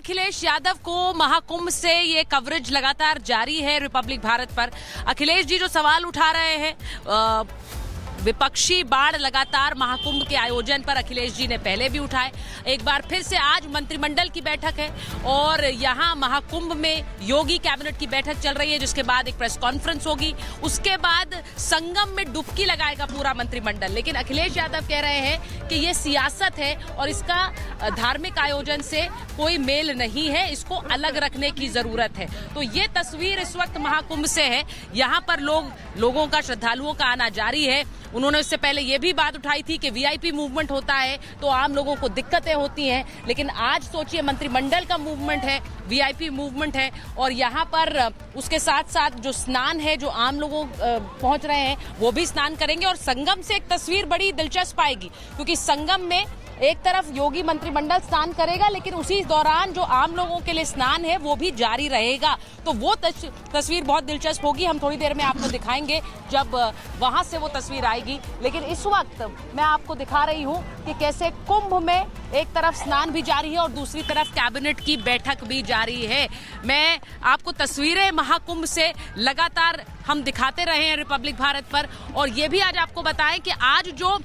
अखिलेश यादव को महाकुंभ से ये कवरेज लगातार जारी है रिपब्लिक भारत पर। अखिलेश जी जो सवाल उठा रहे हैं, विपक्षी बाढ़ लगातार महाकुंभ के आयोजन पर अखिलेश जी ने पहले भी उठाए। एक बार फिर से आज मंत्रिमंडल की बैठक है और यहां महाकुंभ में योगी कैबिनेट की बैठक चल रही है, जिसके बाद एक प्रेस कॉन्फ्रेंस होगी। उसके बाद संगम में डुबकी लगाएगा पूरा मंत्रिमंडल। लेकिन अखिलेश यादव कह रहे हैं कि ये सियासत है और इसका धार्मिक आयोजन से कोई मेल नहीं है, इसको अलग रखने की जरूरत है। तो ये तस्वीर इस वक्त महाकुंभ से है। यहाँ पर लोगों का, श्रद्धालुओं का आना जारी है। उन्होंने इससे पहले ये भी बात उठाई थी कि वीआईपी मूवमेंट होता है तो आम लोगों को दिक्कतें होती हैं, लेकिन आज सोचिए मंत्रिमंडल का मूवमेंट है, वीआईपी मूवमेंट है और यहाँ पर उसके साथ साथ जो स्नान है, जो आम लोग पहुंच रहे हैं वो भी स्नान करेंगे। और संगम से एक तस्वीर बड़ी दिलचस्प आएगी, क्योंकि संगम में एक तरफ योगी मंत्रिमंडल स्नान करेगा, लेकिन उसी दौरान जो आम लोगों के लिए स्नान है वो भी जारी रहेगा। तो वो तस्वीर बहुत दिलचस्प होगी। हम थोड़ी देर में आपको दिखाएंगे जब वहां से वो तस्वीर आएगी। लेकिन इस वक्त मैं आपको दिखा रही हूं कि कैसे कुंभ में एक तरफ स्नान भी जारी है और दूसरी तरफ कैबिनेट की बैठक भी जारी है। मैं आपको तस्वीरें महाकुंभ से लगातार हम दिखाते रहे हैं रिपब्लिक भारत पर, और ये भी आज आपको बताएं कि आज जो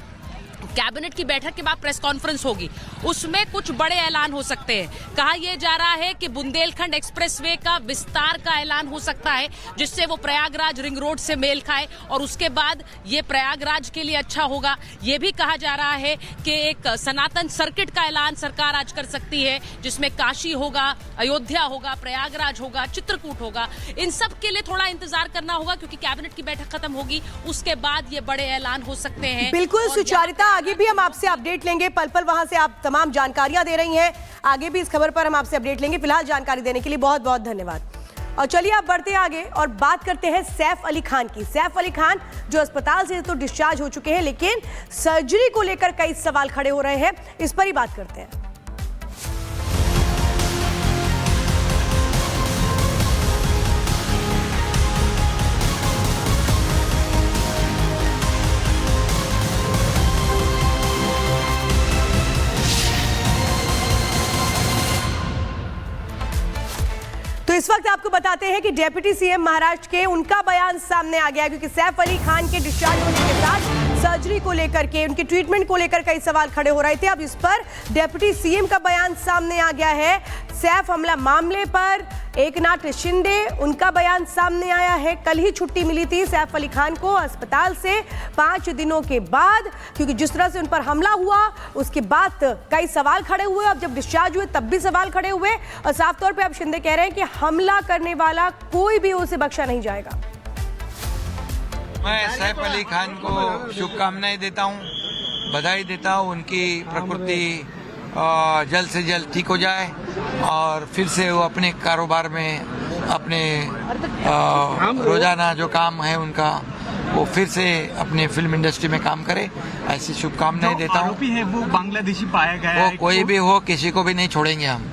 कैबिनेट की बैठक के बाद प्रेस कॉन्फ्रेंस होगी उसमें कुछ बड़े ऐलान हो सकते हैं। कहा यह जा रहा है कि बुंदेलखंड एक्सप्रेसवे का विस्तार का ऐलान हो सकता है, जिससे वो प्रयागराज रिंग रोड से मेल खाए और उसके बाद ये प्रयागराज के लिए अच्छा होगा। ये भी कहा जा रहा है कि एक सनातन सर्किट का ऐलान सरकार आज कर सकती है, जिसमें काशी होगा, अयोध्या होगा, प्रयागराज होगा, चित्रकूट होगा। इन सब के लिए थोड़ा इंतजार करना होगा, क्योंकि कैबिनेट की बैठक खत्म होगी, उसके बाद ये बड़े ऐलान हो सकते हैं। बिल्कुल सुचारिता, आगे भी हम आपसे अपडेट लेंगे। पल पल वहां से आप तमाम जानकारियां दे रही हैं, आगे भी इस खबर पर हम आपसे अपडेट लेंगे। फिलहाल जानकारी देने के लिए बहुत बहुत धन्यवाद। और चलिए आप बढ़ते आगे और बात करते हैं सैफ अली खान की। सैफ अली खान जो अस्पताल से तो डिस्चार्ज हो चुके हैं, लेकिन सर्जरी को लेकर कई सवाल खड़े हो रहे हैं, इस पर ही बात करते हैं। तो इस वक्त आपको बताते हैं कि डिप्टी सीएम महाराष्ट्र के उनका बयान सामने आ गया है, क्योंकि सैफ अली खान के डिस्चार्ज होने के साथ सर्जरी को लेकर के, उनकी ट्रीटमेंट को लेकर कई सवाल खड़े हो रहे थे। अब इस पर डिप्टी सीएम का बयान सामने आ गया है। सैफ हमला मामले पर एकनाथ शिंदे, उनका बयान सामने आया है। कल ही छुट्टी मिली थी सैफ अली खान को अस्पताल से 5 दिनों के बाद, क्योंकि जिस तरह से उन पर हमला हुआ उसके बाद कई सवाल खड़े हुए। अब जब डिस्चार्ज हुए तब भी सवाल खड़े हुए और साफ तौर पे अब शिंदे कह रहे हैं कि हमला करने वाला कोई भी उसे बख्शा नहीं जाएगा। मैं सैफ अली खान को शुभकामनाएं देता हूं, बधाई देता हूं। उनकी प्रकृति जल्द से जल्द ठीक हो जाए और फिर से वो अपने कारोबार में, अपने रोजाना जो काम है उनका, वो फिर से अपने फिल्म इंडस्ट्री में काम करे, ऐसी शुभकामनाएं देता हूँ। आरोपी है वो बांग्लादेशी पाया गया है, वो कोई भी हो, किसी को भी नहीं छोड़ेंगे हम,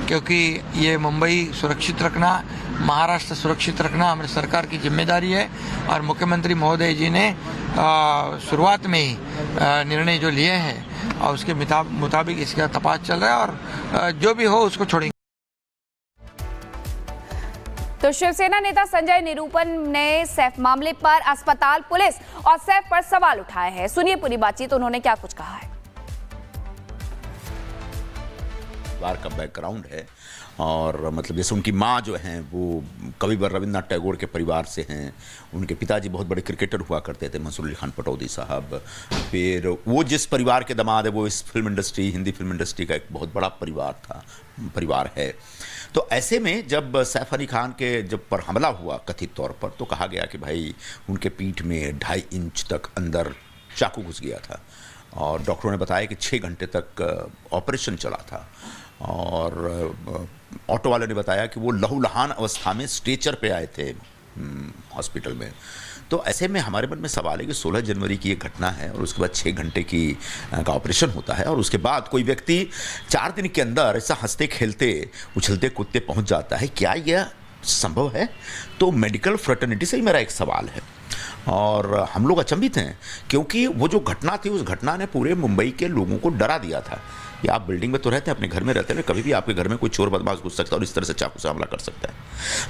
क्योंकि ये मुंबई सुरक्षित रखना, महाराष्ट्र सुरक्षित रखना हमारी सरकार की जिम्मेदारी है। और मुख्यमंत्री महोदय जी ने शुरुआत में ही निर्णय जो लिए हैं और उसके मुताबिक इसका तपास चल रहा है और जो भी हो उसको छोड़ेंगे। तो शिवसेना नेता संजय निरूपम ने सैफ मामले पर अस्पताल, पुलिस और सैफ पर सवाल उठाए हैं। सुनिए पूरी बातचीत, उन्होंने क्या कुछ कहा है। परिवार का बैकग्राउंड है और मतलब जैसे उनकी माँ जो हैं वो कविवर रविन्द्रनाथ टैगोर के परिवार से हैं। उनके पिताजी बहुत बड़े क्रिकेटर हुआ करते थे, मंसूर अली खान पटौदी साहब। फिर वो जिस परिवार के दामाद है वो इस film industry, Hindi film industry का एक बहुत बड़ा परिवार है। तो ऐसे में जब सैफ अली खान के जब पर हमला हुआ कथित तौर पर, तो कहा गया कि भाई उनके पीठ में 2.5 इंच तक अंदर चाकू घुस गया था और डॉक्टरों ने बताया कि 6 घंटे तक ऑपरेशन चला था। और ऑटो वाले ने बताया कि वो लहूलुहान अवस्था में स्ट्रेचर पे आए थे हॉस्पिटल में। तो ऐसे में हमारे मन में सवाल है कि 16 जनवरी की ये घटना है और उसके बाद 6 घंटे का ऑपरेशन होता है और उसके बाद कोई व्यक्ति 4 दिन के अंदर ऐसा हंसते खेलते उछलते कूदते पहुंच जाता है, क्या यह संभव है? तो मेडिकल फ्रेटर्निटी से ही मेरा एक सवाल है। और हम लोग अचंभित हैं क्योंकि वो जो घटना थी, उस घटना ने पूरे मुंबई के लोगों को डरा दिया था कि आप बिल्डिंग में तो रहते हैं, अपने घर में रहते हैं, कभी भी आपके घर में कोई चोर बदमाश घुस सकता है और इस तरह से चाकू से हमला कर सकता है।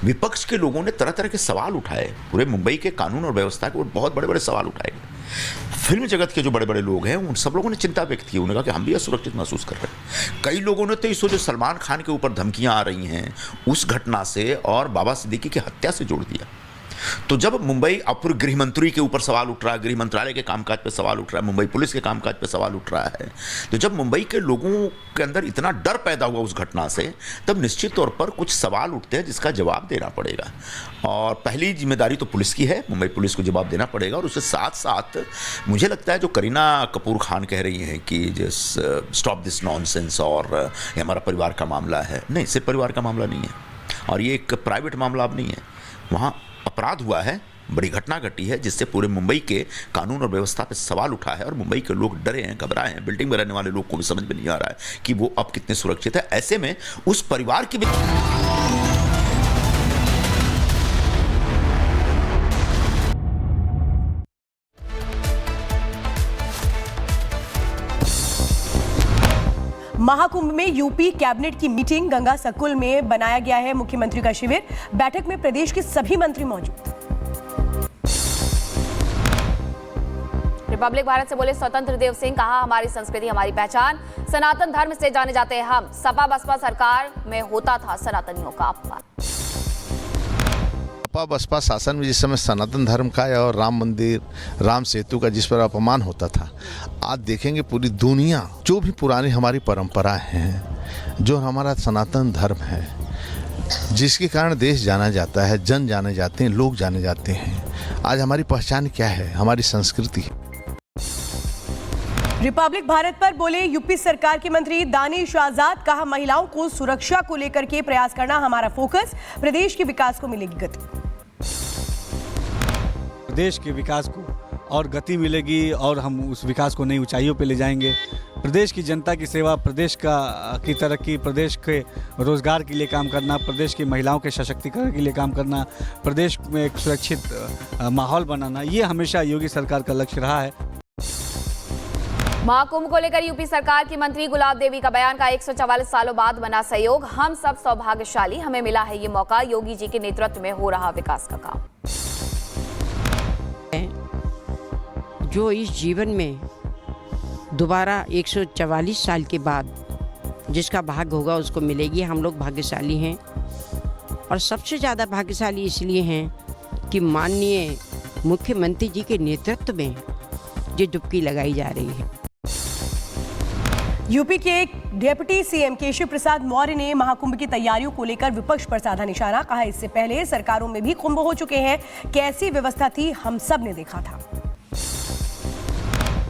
विपक्ष के लोगों ने तरह तरह के सवाल उठाए, पूरे मुंबई के कानून और व्यवस्था के बहुत बड़े बड़े सवाल उठाए। फिल्म जगत के जो बड़े बड़े लोग हैं, उन सब लोगों ने चिंता व्यक्त की, उन्होंने कहा कि हम भी असुरक्षित महसूस कर रहे हैं। कई लोगों ने तो इसको जो सलमान खान के ऊपर धमकियां आ रही हैं उस घटना से और बाबा सिद्दीकी की हत्या से जोड़ दिया। तो जब मुंबई अपूर्व गृह मंत्री के ऊपर सवाल उठ रहा है, गृह मंत्रालय के कामकाज पे सवाल उठ रहा है, मुंबई पुलिस के कामकाज पे सवाल उठ रहा है, तो जब मुंबई के लोगों के अंदर इतना डर पैदा हुआ उस घटना से, तब निश्चित तौर पर कुछ सवाल उठते हैं जिसका जवाब देना पड़ेगा। और पहली जिम्मेदारी तो पुलिस की है, मुंबई पुलिस को जवाब देना पड़ेगा। और उसके साथ साथ मुझे लगता है जो करीना कपूर खान कह रही हैं कि स्टॉप दिस नॉनसेंस और ये हमारा परिवार का मामला है, नहीं, सिर्फ परिवार का मामला नहीं है और ये एक प्राइवेट मामला अब नहीं है। वहाँ अपराध हुआ है, बड़ी घटना घटी है जिससे पूरे मुंबई के कानून और व्यवस्था पे सवाल उठा है और मुंबई के लोग डरे हैं, घबराए हैं। बिल्डिंग में रहने वाले लोग को भी समझ में नहीं आ रहा है कि वो अब कितने सुरक्षित है। ऐसे में उस परिवार की भी महाकुंभ में यूपी कैबिनेट की मीटिंग, गंगा सकुल में बनाया गया है मुख्यमंत्री का शिविर। बैठक में प्रदेश के सभी मंत्री मौजूद। रिपब्लिक भारत से बोले स्वतंत्र देव सिंह, कहा हमारी संस्कृति हमारी पहचान, सनातन धर्म से जाने जाते हैं हम। सपा बसपा सरकार में होता था सनातनियों का अपमान। सपा बसपा शासन में जिस समय सनातन धर्म का और राम मंदिर, राम सेतु का जिस पर अपमान होता था, आज देखेंगे पूरी दुनिया जो भी पुरानी हमारी परंपराएं हैं, जो हमारा सनातन धर्म है, जिसके कारण देश जाना जाता है, जन जाने जाते हैं, लोग जाने जाते हैं। आज हमारी पहचान क्या है? हमारी संस्कृति। रिपब्लिक भारत पर बोले यूपी सरकार के मंत्री दानिश आजाद, कहा महिलाओं को सुरक्षा को लेकर के प्रयास करना हमारा फोकस, प्रदेश के विकास को मिलेगी गति। प्रदेश के विकास को और गति मिलेगी और हम उस विकास को नई ऊंचाइयों पे ले जाएंगे। प्रदेश की जनता की सेवा, प्रदेश की तरक्की, प्रदेश के रोजगार के लिए काम करना, प्रदेश की महिलाओं के सशक्तिकरण के लिए काम करना, प्रदेश में एक सुरक्षित माहौल बनाना, ये हमेशा योगी सरकार का लक्ष्य रहा है। महाकुंभ को लेकर यूपी सरकार की मंत्री गुलाब देवी का बयान, का 144 सालों बाद बना सहयोग, हम सब सौभाग्यशाली, हमें मिला है ये मौका, योगी जी के नेतृत्व में हो रहा विकास का काम। जो इस जीवन में दोबारा 144 साल के बाद जिसका भाग्य होगा उसको मिलेगी। हम लोग भाग्यशाली हैं और सबसे ज़्यादा भाग्यशाली इसलिए हैं कि माननीय मुख्यमंत्री जी के नेतृत्व में ये डुबकी लगाई जा रही है। यूपी के डिप्टी सीएम केशव प्रसाद मौर्य ने महाकुंभ की तैयारियों को लेकर विपक्ष पर साधा निशाना, कहा इससे पहले सरकारों में भी कुंभ हो चुके हैं, कैसी व्यवस्था थी हम सब ने देखा था।